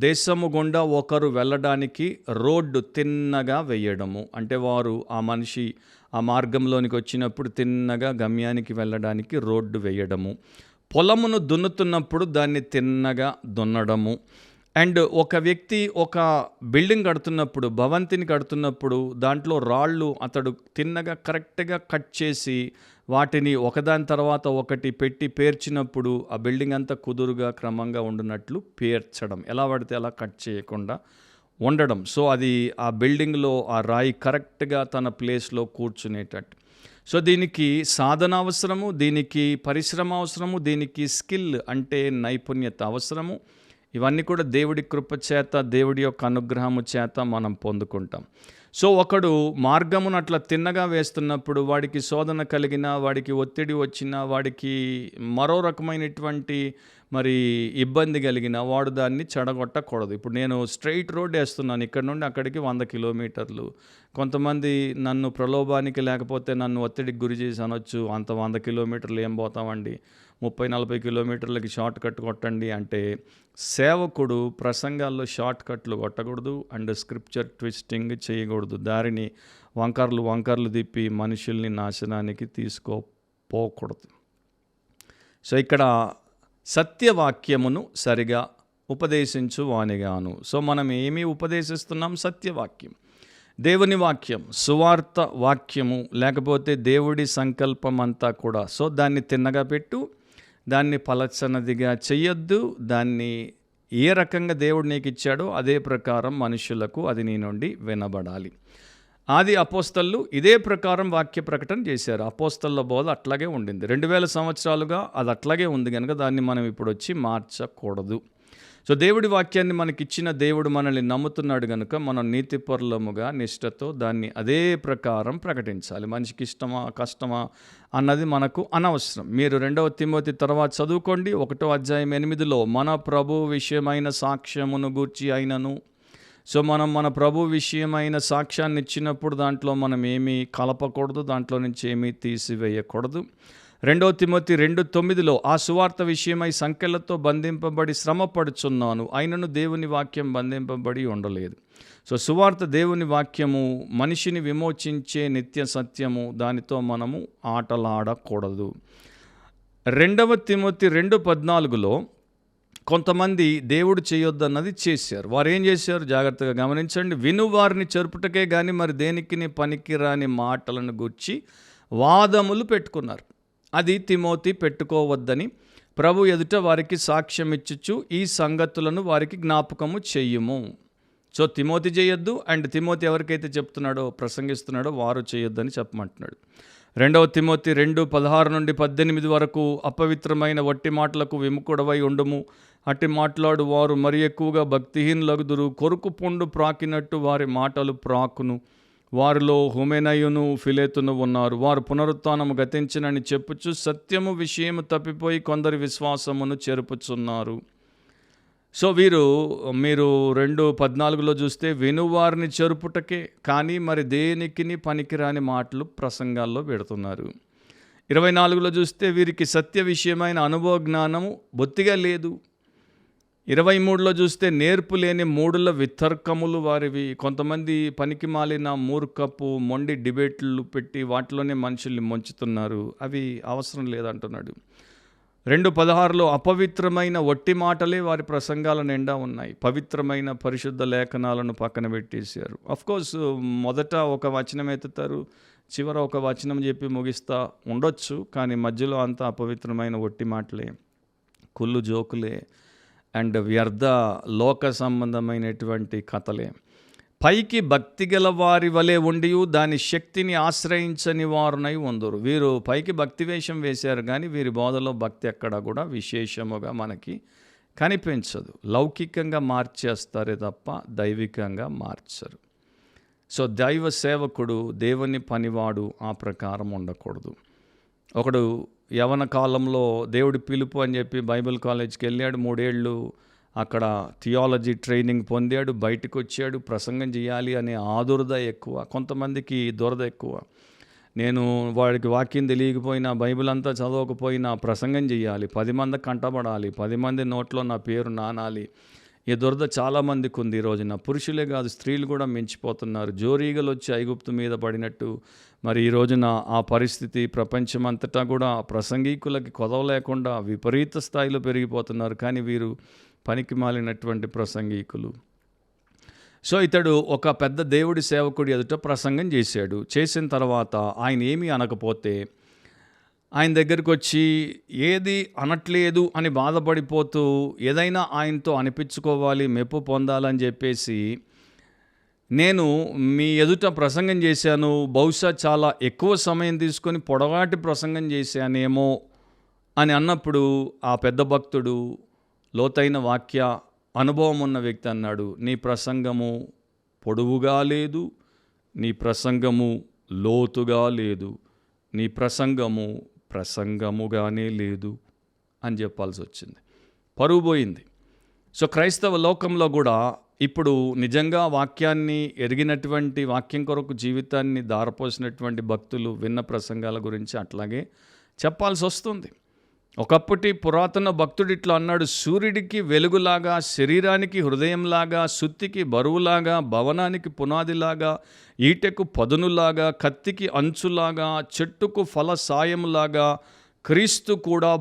దేశము గుండా ఒకరు వెళ్ళడానికి రోడ్డు తిన్నగా వేయడము, అంటే వారు ఆ మనిషి ఆ మార్గంలోనికి వచ్చినప్పుడు తిన్నగా గమ్యానికి వెళ్ళడానికి రోడ్డు వేయడము. పొలమును దున్నుతున్నప్పుడు దాన్ని తిన్నగా దున్నడము. అండ్ ఒక వ్యక్తి ఒక బిల్డింగ్ కడుతున్నప్పుడు, భవంతిని కడుతున్నప్పుడు దాంట్లో రాళ్ళు అతడు తిన్నగా కరెక్ట్గా కట్ చేసి వాటిని ఒకదాని తర్వాత ఒకటి పెట్టి పేర్చినప్పుడు ఆ బిల్డింగ్ అంతా కుదురుగా క్రమంగా ఉండినట్లు పేర్చడం, ఎలా పడితే అలా కట్ చేయకుండా ఉండడం. సో అది ఆ బిల్డింగ్లో ఆ రాయి కరెక్ట్గా తన ప్లేస్లో కూర్చునేటట్టు. సో దీనికి సాధన అవసరము, దీనికి పరిశ్రమ అవసరము, దీనికి స్కిల్ అంటే నైపుణ్యత అవసరము. ఇవన్నీ కూడా దేవుడి కృప చేత, దేవుడి యొక్క అనుగ్రహము చేత మనం పొందుకుంటాం. సో ఒకడు మార్గమును అట్లా తిన్నగా వేస్తున్నప్పుడు వాడికి శోధన కలిగిన, వాడికి ఒత్తిడి వచ్చిన, వాడికి మరో రకమైనటువంటి మరి ఇబ్బంది కలిగిన వాడు దాన్ని చెడగొట్టకూడదు. ఇప్పుడు నేను స్ట్రైట్ రోడ్ వేస్తున్నాను, ఇక్కడ నుండి అక్కడికి 100 కిలోమీటర్లు. కొంతమంది నన్ను ప్రలోభానికి లేకపోతే నన్ను ఒత్తిడికి గురి చేసి అనొచ్చు, అంత 100 కిలోమీటర్లు ఏం పోతామండి, 30-40 కిలోమీటర్లకి షార్ట్ కట్ కొట్టండి అంటే. సేవకుడు ప్రసంగాల్లో షార్ట్ కట్లు కొట్టకూడదు అండ్ స్క్రిప్చర్ ట్విస్టింగ్ చేయకూడదు. దారిని వంకర్లు తిప్పి మనుషుల్ని నాశనానికి తీసుకోపోకూడదు. సో ఇక్కడ సత్యవాక్యమును సరిగా ఉపదేశించు వానిగాను. సో మనం ఏమి ఉపదేశిస్తున్నాం? సత్యవాక్యం, దేవుని వాక్యం, సువార్త వాక్యము, లేకపోతే దేవుడి సంకల్పం అంతా కూడా. సో దాన్ని తిన్నగా పెట్టు, దాన్ని పలచనదిగా చెయ్యొద్దు. దాన్ని ఏ రకంగా దేవుడు నీకు ఇచ్చాడో అదే ప్రకారం మనుషులకు అది నీ నుండి వినబడాలి. ఆది అపోస్తలు ఇదే ప్రకారం వాక్య ప్రకటన చేశారు. అపోస్తల బోధ అట్లాగే ఉండింది. 2000 సంవత్సరాలుగా అది అట్లాగే ఉంది కనుక దాన్ని మనం ఇప్పుడు వచ్చి మార్చకూడదు. సో దేవుడి వాక్యాన్ని మనకిచ్చిన దేవుడు మనల్ని నమ్ముతున్నాడు కనుక మనం నీతిపరులముగా నిష్ఠతో దాన్ని అదే ప్రకారం ప్రకటించాలి. మనిషికి ఇష్టమా కష్టమా అన్నది మనకు అనవసరం. మీరు 2వ తిమోతి తర్వాత చదువుకోండి. 1వ అధ్యాయం 8లో మన ప్రభు విషయమైన సాక్ష్యమును గూర్చి అయినను. సో మనం మన ప్రభు విషయమైన సాక్ష్యాన్ని ఇచ్చినప్పుడు దాంట్లో మనం ఏమీ కలపకూడదు, దాంట్లో నుంచి ఏమీ తీసివేయకూడదు. 2వ తిమోతి 2:9 ఆ సువార్త విషయమై సంకెళ్లతో బంధింపబడి శ్రమపడుచున్నాను, అయినను దేవుని వాక్యం బంధింపబడి ఉండలేదు. సో సువార్త దేవుని వాక్యము మనిషిని విమోచించే నిత్య సత్యము, దానితో మనము ఆటలాడకూడదు. 2వ తిమోతి 2:14 కొంతమంది దేవుడు చేయొద్దన్నది చేశారు. వారు ఏం చేశారు జాగ్రత్తగా గమనించండి. వినువారిని చెరుపుటకే కానీ మరి దేనికి పనికిరాని మాటలను గూర్చి వాదములు పెట్టుకున్నారు. అది తిమోతి పెట్టుకోవద్దని ప్రభు ఎదుట వారికి సాక్ష్యం ఇచ్చుచు ఈ సంగతులను వారికి జ్ఞాపకము చెయ్యము. సో తిమోతి చేయొద్దు, అండ్ తిమోతి ఎవరికైతే చెప్తున్నాడో ప్రసంగిస్తున్నాడో వారు చేయొద్దని చెప్పమంటున్నాడు. 2వ తిమోతి 2:16-18 వరకు అపవిత్రమైన వట్టి మాటలకు విముఖుడవై ఉండుము. అట్టి మాట్లాడు వారు మరి ఎక్కువగా భక్తిహీనులగుదురు. కొరుకు పొండు ప్రాకినట్టు వారి మాటలు ప్రాకును. వారిలో హుమెనయును ఫిలేతును ఉన్నారు. వారు పునరుత్థానము గతించినని చెప్పుచు సత్యము విషయము తప్పిపోయి కొందరి విశ్వాసమును చెరుపుచున్నారు. సో మీరు 2:14 చూస్తే వినువారిని చెరుపుటకే కానీ మరి దేనికి పనికిరాని మాటలు ప్రసంగాల్లో పెడుతున్నారు. 24లో చూస్తే వీరికి సత్య విషయమైన అనుభవ జ్ఞానము బొత్తిగా లేదు. 23లో చూస్తే నేర్పు లేని మూడుల వితర్కములు వారివి. కొంతమంది పనికి మాలిన మూర్ఖపు మొండి డిబేట్లు పెట్టి వాటిలోనే మనుషుల్ని ముంచుతున్నారు. అవి అవసరం లేదంటున్నాడు. 2:16లో అపవిత్రమైన వట్టి మాటలే వారి ప్రసంగాల నిండా ఉన్నాయి. పవిత్రమైన పరిశుద్ధ లేఖనాలను పక్కన పెట్టేశారు. అఫ్కోర్స్ మొదట ఒక వచనం ఎత్తుతారు, చివర ఒక వచనం చెప్పి ముగిస్తా ఉండొచ్చు. కానీ మధ్యలో అంతా అపవిత్రమైన వట్టి మాటలే, కుళ్ళు జోకులే అండ్ వ్యర్థ లోక సంబంధమైనటువంటి కథలే. పైకి భక్తి గల వారి వలె ఉండి దాని శక్తిని ఆశ్రయించని వారునై ఉందరు. వీరు పైకి భక్తి వేషం వేశారు కానీ వీరి బోధలో భక్తి ఎక్కడ కూడా విశేషముగా మనకి కనిపించదు. లౌకికంగా మార్చేస్తారే తప్ప దైవికంగా మార్చరు. సో దైవ సేవకుడు, దేవుని పనివాడు ఆ ప్రకారం ఉండకూడదు. ఒకడు యవన కాలంలో దేవుడి పిలుపు అని చెప్పి బైబిల్ కాలేజ్కి వెళ్ళాడు. 3 ఏళ్ళు అక్కడ థియాలజీ ట్రైనింగ్ పొందాడు. బయటకు వచ్చాడు, ప్రసంగం చేయాలి అనే ఆదురద ఎక్కువ. కొంతమందికి దురద ఎక్కువ. నేను వాడికి వాక్యం తెలియకపోయినా, బైబిల్ అంతా చదవకపోయినా ప్రసంగం చేయాలి, 10 మంది కంటపడాలి, 10 మంది నోట్లో నా పేరు నానాలి. ఈ దురద చాలామందికి ఉంది. ఈ రోజున పురుషులే కాదు స్త్రీలు కూడా మించిపోతున్నారు. జోరీగలు వచ్చి ఐగుప్తు మీద పడినట్టు మరి ఈ రోజున ఆ పరిస్థితి ప్రపంచమంతటా కూడా ప్రసంగికులకి కొదవ లేకుండా విపరీత స్థాయిలో పెరిగిపోతున్నారు. కానీ వీరు పనికి మాలినటువంటి ప్రసంగికులు. సో ఇతడు ఒక పెద్ద దేవుడి సేవకుడి ఎదుట ప్రసంగం చేశాడు. చేసిన తర్వాత ఆయన ఏమీ అనకపోతే ఆయన దగ్గరికి వచ్చి ఏది అనట్లేదు అని బాధపడిపోతూ ఏదైనా ఆయనతో అనిపించుకోవాలి, మెప్పు పొందాలని చెప్పేసి నేను మీ ఎదుట ప్రసంగం చేశాను, బహుశా చాలా ఎక్కువ సమయం తీసుకొని పొడవాటి ప్రసంగం చేశానేమో అని అన్నప్పుడు ఆ పెద్ద భక్తుడు, లోతైన వాక్య అనుభవం ఉన్న వ్యక్తి అన్నాడు, నీ ప్రసంగము పొడవుగా లేదు, నీ ప్రసంగము లోతుగా లేదు, నీ ప్రసంగముగానే లేదు అని చెప్పాల్సి వచ్చింది. పరువు పోయింది. సో క్రైస్తవ లోకంలో కూడా ఇప్పుడు నిజంగా వాక్యాన్ని ఎరిగినటువంటి, వాక్యం కొరకు జీవితాన్ని దారపోసినటువంటి భక్తులు విన్న ప్రసంగాల గురించి అట్లాగే చెప్పాల్సి వస్తుంది. ఒకప్పటి పురాతన భక్తుడు ఇట్లా అన్నాడు, సూర్యుడికి వెలుగులాగా, శరీరానికి హృదయంలాగా, సుత్తికి బరువులాగా, భవనానికి పునాదిలాగా, ఈటెకు పదునులాగా, కత్తికి అంచులాగా, చెట్టుకు ఫల సాయములాగా క్రీస్తు కూడా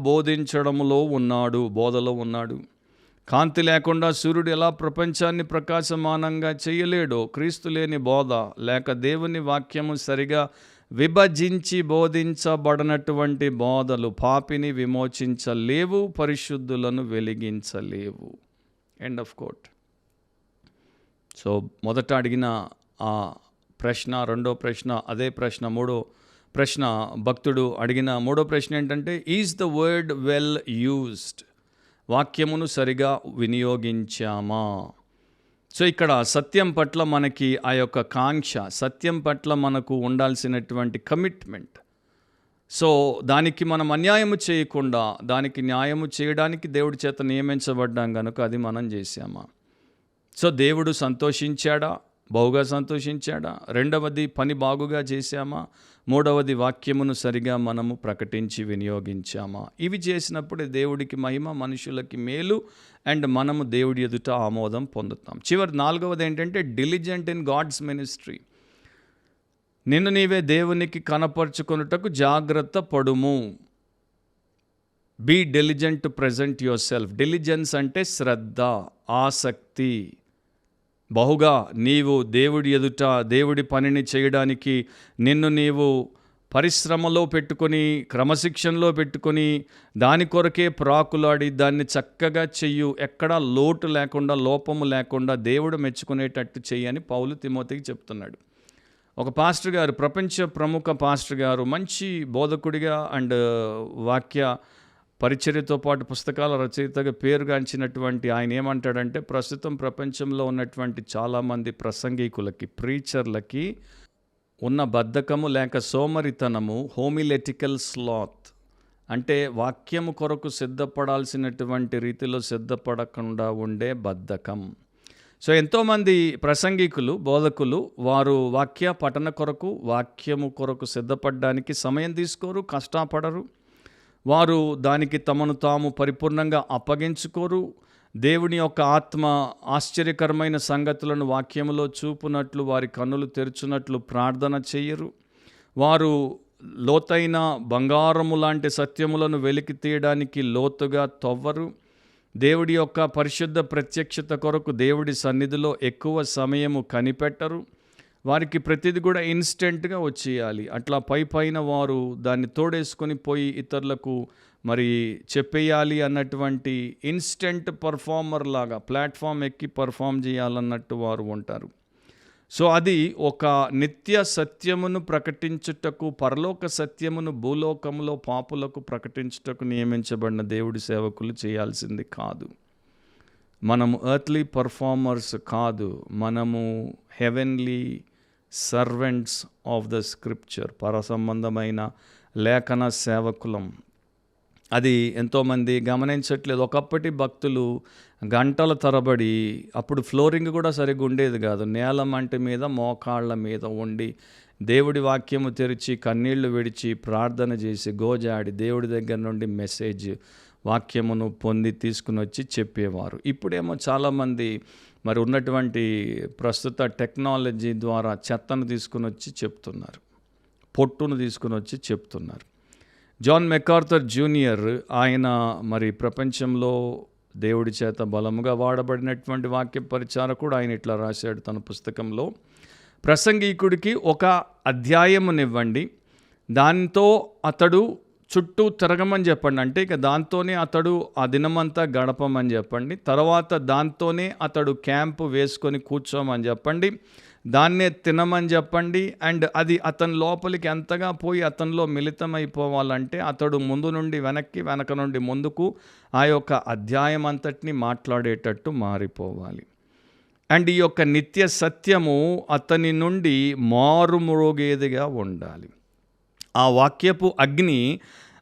బోధలో ఉన్నాడు. కాంతి లేకుండా సూర్యుడు ఎలా ప్రపంచాన్ని ప్రకాశమానంగా చేయలేడో, క్రీస్తు లేని బోధ లేక దేవుని వాక్యము సరిగా విభజించి బోధించబడినటువంటి బోధలు పాపిని విమోచించలేవు, పరిశుద్ధులను వెలిగించలేవు. End of quote. సో మొదట అడిగిన ఆ ప్రశ్న, రెండో ప్రశ్న అదే ప్రశ్న, మూడో ప్రశ్న భక్తుడు అడిగిన మూడో ప్రశ్న ఏంటంటే, is the word well used? వాక్యమును సరిగా వినియోగించామా? సో ఇక్కడ సత్యం పట్ల మనకి ఆ యొక్క కాంక్ష, సత్యం పట్ల మనకు ఉండాల్సినటువంటి కమిట్మెంట్. సో దానికి మనం అన్యాయము చేయకుండా, దానికి న్యాయము చేయడానికి దేవుడి చేత నియమించబడ్డాం కనుక అది మనం చేశామా? సో దేవుడు సంతోషించాడా? బహుగా సంతోషించాడా? రెండవది, పని బాగుగా చేశామా? మూడవది, వాక్యమును సరిగా మనము ప్రకటించి వినియోగించామా? ఇవి చేసినప్పుడే దేవుడికి మహిమ, మనుషులకి మేలు, అండ్ మనము దేవుడి ఎదుట ఆమోదం పొందుతాం. చివరి నాలుగవది ఏంటంటే, డిలిజెంట్ ఇన్ గాడ్స్ మినిస్ట్రీ. నిన్ను నీవే దేవునికి కనపరుచుకొనుటకు జాగ్రత్త పడుము. Be diligent to present yourself. Diligence అంటే శ్రద్ధ, ఆసక్తి. బహుగా నీవు దేవుడి ఎదుట దేవుడి పనిని చేయడానికి నిన్ను నీవు పరిశ్రమలో పెట్టుకొని, క్రమశిక్షణలో పెట్టుకొని, దాని కొరకే ప్రాకులాడి దాన్ని చక్కగా చెయ్యు, ఎక్కడా లోటు లేకుండా, లోపము లేకుండా దేవుడు మెచ్చుకునేటట్టు చెయ్యని పౌలు తిమోతికి చెప్తున్నాడు. ఒక పాస్టర్ గారు, ప్రపంచ ప్రముఖ పాస్టర్ గారు, మంచి బోధకుడిగా అండ్ వాక్య పరిచర్యతో పాటు పుస్తకాల రచయితగా పేరుగాంచినటువంటి ఆయన ఏమంటాడంటే, ప్రస్తుతం ప్రపంచంలో ఉన్నటువంటి చాలామంది ప్రసంగికులకి, ప్రీచర్లకి ఉన్న బద్ధకము లేక సోమరితనము, హోమిలెటికల్ స్లాత్ అంటే వాక్యము కొరకు సిద్ధపడాల్సినటువంటి రీతిలో సిద్ధపడకుండా ఉండే బద్ధకం. సో ఎంతోమంది ప్రసంగికులు, బోధకులు వారు వాక్య పఠన కొరకు, వాక్యము కొరకు సిద్ధపడడానికి సమయం తీసుకోరు, కష్టపడరు. వారు దానికి తమను తాము పరిపూర్ణంగా అప్పగించుకోరు. దేవుని యొక్క ఆత్మ ఆశ్చర్యకరమైన సంగతులను వాక్యములో చూపునట్లు, వారి కన్నులు తెరుచున్నట్లు ప్రార్థన చెయ్యరు. వారు లోతైన బంగారము లాంటి సత్యములను వెలికి తీయడానికి లోతుగా తవ్వరు. దేవుడి యొక్క పరిశుద్ధ ప్రత్యక్షత కొరకు దేవుడి సన్నిధిలో ఎక్కువ సమయము కనిపెట్టరు. వారికి ప్రతిది కూడా ఇన్స్టెంట్గా వచ్చేయాలి. అట్లా పైన వారు దాన్ని తోడేసుకొని పోయి ఇతరులకు మరి చెప్పేయాలి అన్నటువంటి ఇన్స్టెంట్ పర్ఫార్మర్ లాగా ప్లాట్ఫామ్ ఎక్కి పర్ఫామ్ చేయాలన్నట్టు వారు ఉంటారు. సో అది ఒక నిత్య సత్యమును ప్రకటించుటకు, పరలోక సత్యమును భూలోకంలో పాపులకు ప్రకటించుటకు నియమించబడిన దేవుడి సేవకులు చేయాల్సింది కాదు. మనము ఎర్త్లీ పర్ఫార్మర్స్ కాదు, మనము heavenly servants of the scripture, పరసంబంధమైన లేఖన సేవకులం. అది ఎంతోమంది గమనించట్లేదు. ఒకప్పటి భక్తులు గంటల తరబడి, అప్పుడు ఫ్లోరింగ్ కూడా సరిగ్గా ఉండేది కాదు, నేల మంటి మీద మోకాళ్ళ మీద ఉండి దేవుడి వాక్యము తెరిచి కన్నీళ్లు విడిచి ప్రార్థన చేసి గోజాడి దేవుడి దగ్గర నుండి మెసేజ్ వాక్యమును పొంది తీసుకుని వచ్చి చెప్పేవారు. ఇప్పుడేమో చాలామంది మరి ఉన్నటువంటి ప్రస్తుత టెక్నాలజీ ద్వారా చెత్తను తీసుకుని వచ్చి చెప్తున్నారు, పొట్టును తీసుకుని వచ్చి చెప్తున్నారు. జాన్ మెకార్థర్ జూనియర్, ఆయన మరి ప్రపంచంలో దేవుడి చేత బలముగా వాడబడినటువంటి వాక్య పరిచారకుడు. ఆయన ఇట్లా రాశాడు తన పుస్తకంలో, ప్రసంగికుడికి ఒక అధ్యాయమునివ్వండి, దాంతో అతడు చుట్టూ తిరగమని చెప్పండి. అంటే ఇక దాంతోనే అతడు ఆ దినమంతా గడపమని చెప్పండి. తర్వాత దాంతోనే అతడు క్యాంపు వేసుకొని కూర్చోమని చెప్పండి. దాన్నే తినమని చెప్పండి. అండ్ అది అతని లోపలికి ఎంతగా పోయి అతనిలో మిళితమైపోవాలంటే అతడు ముందు నుండి వెనక్కి, వెనక నుండి ముందుకు ఆ యొక్క అధ్యాయం అంతటిని మాట్లాడేటట్టు మారిపోవాలి. అండ్ ఈ యొక్క నిత్య సత్యము అతని నుండి మారుమ్రోగేదిగా ఉండాలి. ఆ వాక్యపు అగ్ని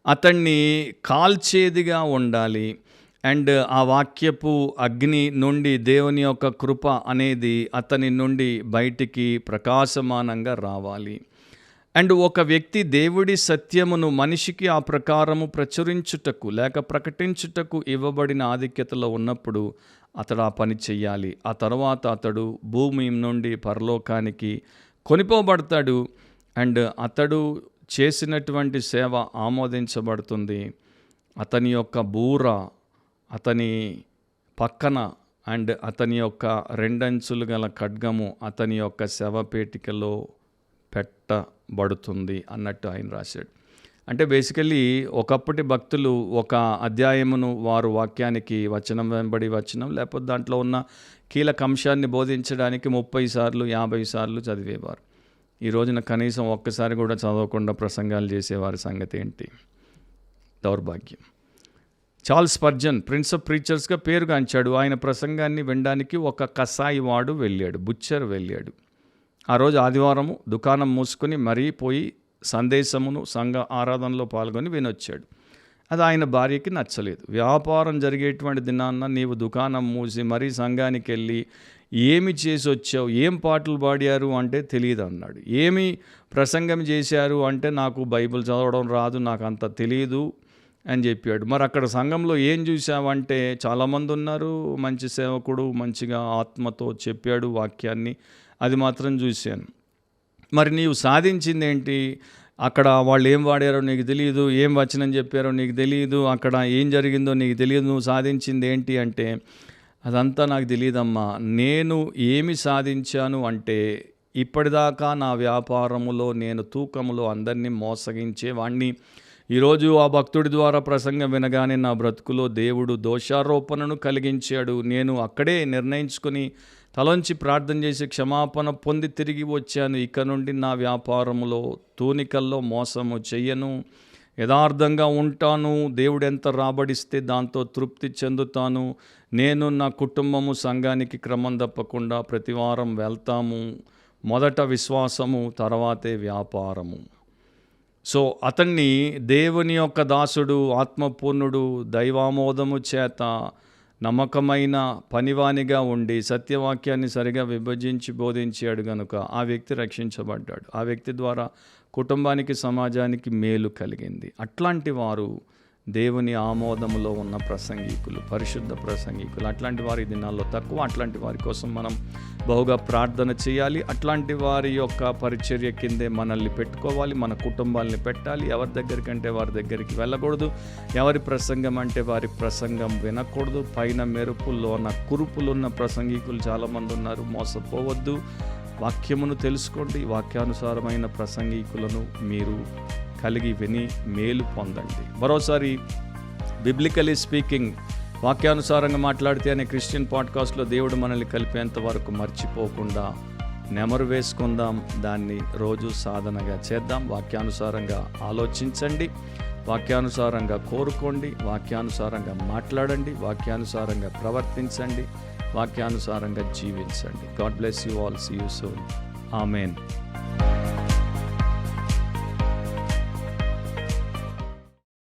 అతన్ని కాల్చేదిగా ఉండాలి. అండ్ ఆ వాక్యపు అగ్ని నుండి దేవుని యొక్క కృప అనేది అతని నుండి బయటికి ప్రకాశమానంగా రావాలి. అండ్ ఒక వ్యక్తి దేవుడి సత్యమును మనిషికి ఆ ప్రకారము ప్రచురించుటకు లేక ప్రకటించుటకు ఇవ్వబడిన ఆధిక్యతలో ఉన్నప్పుడు అతడు ఆ పని చెయ్యాలి. ఆ తర్వాత అతడు భూమి నుండి పరలోకానికి కొనిపోబడతాడు. అండ్ అతడు చేసినటువంటి సేవ ఆమోదించబడుతుంది. అతని యొక్క బూర అతని పక్కన అండ్ అతని యొక్క రెండంచులు గల ఖడ్గము అతని యొక్క శవపేటికలో మార్చబడుతుంది అన్నట్టు ఆయన రాశాడు. అంటే బేసికల్లీ ఒకప్పటి భక్తులు ఒక అధ్యాయమును వారు వాక్యానికి వచనం వెంబడి వచనం, లేకపోతే దాంట్లో ఉన్న కీలక అంశాన్ని బోధించడానికి 30 సార్లు 50 సార్లు చదివేవారు. ఈ రోజున కనీసం ఒక్కసారి కూడా చదవకుండా ప్రసంగాలు చేసేవారి సంగతి ఏంటి? దౌర్భాగ్యం. చార్ల్స్ స్పర్జన్ ప్రిన్స్ ఆఫ్ ప్రీచర్స్గా పేరుగాంచాడు. ఆయన ప్రసంగాన్ని వినడానికి ఒక కసాయి వాడు వెళ్ళాడు, బుచ్చర్ వెళ్ళాడు. ఆ రోజు ఆదివారము దుకాణం మూసుకొని మరీ పోయి సందేశమును సంఘ ఆరాధనలో పాల్గొని వినొచ్చాడు. అది ఆయన భార్యకి నచ్చలేదు. వ్యాపారం జరిగేటువంటి దినాన్న నీవు దుకాణం మూసి మరీ సంఘానికి వెళ్ళి ఏమి చేసి వచ్చావు, ఏం పాటలు పాడారు అంటే తెలియదు అన్నాడు. ఏమి ప్రసంగం చేశారు అంటే నాకు బైబిల్ చదవడం రాదు, నాకు అంత తెలియదు అని చెప్పాడు. మరి అక్కడ సంఘంలో ఏం చూసావంటే చాలామంది ఉన్నారు, మంచి సేవకుడు మంచిగా ఆత్మతో చెప్పాడు వాక్యాన్ని, అది మాత్రం చూశాను. మరి నీవు సాధించింది ఏంటి? అక్కడ వాళ్ళు ఏం వాడారో నీకు తెలియదు, ఏం వచనం చెప్పారో నీకు తెలియదు, అక్కడ ఏం జరిగిందో నీకు తెలియదు, నువ్వు సాధించింది ఏంటి అంటే అదంతా నాకు తెలియదమ్మా. నేను ఏమి సాధించాను అంటే ఇప్పటిదాకా నా వ్యాపారములో నేను తూకములో అందరినీ మోసగించేవాణ్ణి. ఈరోజు ఆ భక్తుడి ద్వారా ప్రసంగం వినగానే నా బ్రతుకులో దేవుడు దోషారోపణను కలిగించాడు. నేను అక్కడే నిర్ణయించుకొని తలంచి ప్రార్థన చేసి క్షమాపణ పొంది తిరిగి వచ్చాను. ఇక నుండి నా వ్యాపారములో తూనికల్లో మోసము చెయ్యను, యథార్థంగా ఉంటాను. దేవుడు ఎంత రాబడిస్తే దాంతో తృప్తి చెందుతాను. నేను నా కుటుంబము సంఘానికి క్రమం తప్పకుండా ప్రతివారం వెళ్తాము. మొదట విశ్వాసము, తర్వాతే వ్యాపారము. సో అతన్ని దేవుని యొక్క దాసుడు, ఆత్మపూర్ణుడు, దైవామోదము చేత నమ్మకమైన పనివానిగా ఉండి సత్యవాక్యాన్ని సరిగా విభజించి బోధించాడు కనుక ఆ వ్యక్తి రక్షించబడ్డాడు. ఆ వ్యక్తి ద్వారా కుటుంబానికి సమాజానికి మేలు కలిగింది. అట్లాంటి వారు దేవుని ఆమోదములో ఉన్న ప్రసంగికులు, పరిశుద్ధ ప్రసంగికులు. అట్లాంటి వారి దినాల్లో తక్కువ. అట్లాంటి వారి కోసం మనం బహుగా ప్రార్థన చేయాలి. అట్లాంటి వారి యొక్క పరిచర్య కిందే మనల్ని పెట్టుకోవాలి, మన కుటుంబాలని పెట్టాలి. ఎవరి దగ్గరికంటే వారి దగ్గరికి వెళ్ళకూడదు, ఎవరి ప్రసంగం అంటే వారి ప్రసంగం వినకూడదు. పైన మెరుపుల్లోన కురుపులున్న ప్రసంగికులు చాలామంది ఉన్నారు, మోసపోవద్దు. వాక్యమును తెలుసుకోండి, వాక్యానుసారమైన ప్రసంగికులను మీరు కలిగి విని మేలు పొందండి. మరోసారి బిబ్లికలీ స్పీకింగ్, వాక్యానుసారంగా మాట్లాడితే అనే క్రిస్టియన్ పాడ్కాస్ట్లో దేవుడు మనల్ని కలిపేంత వరకు మర్చిపోకుండా నెమరు వేసుకుందాం. దాన్ని రోజు సాధనగా చేద్దాం. వాక్యానుసారంగా ఆలోచించండి, వాక్యానుసారంగా కోరుకోండి, వాక్యానుసారంగా మాట్లాడండి, వాక్యానుసారంగా ప్రవర్తించండి, వాక్యానుసారంగా జీవించండి. God bless you all. See you soon. Amen.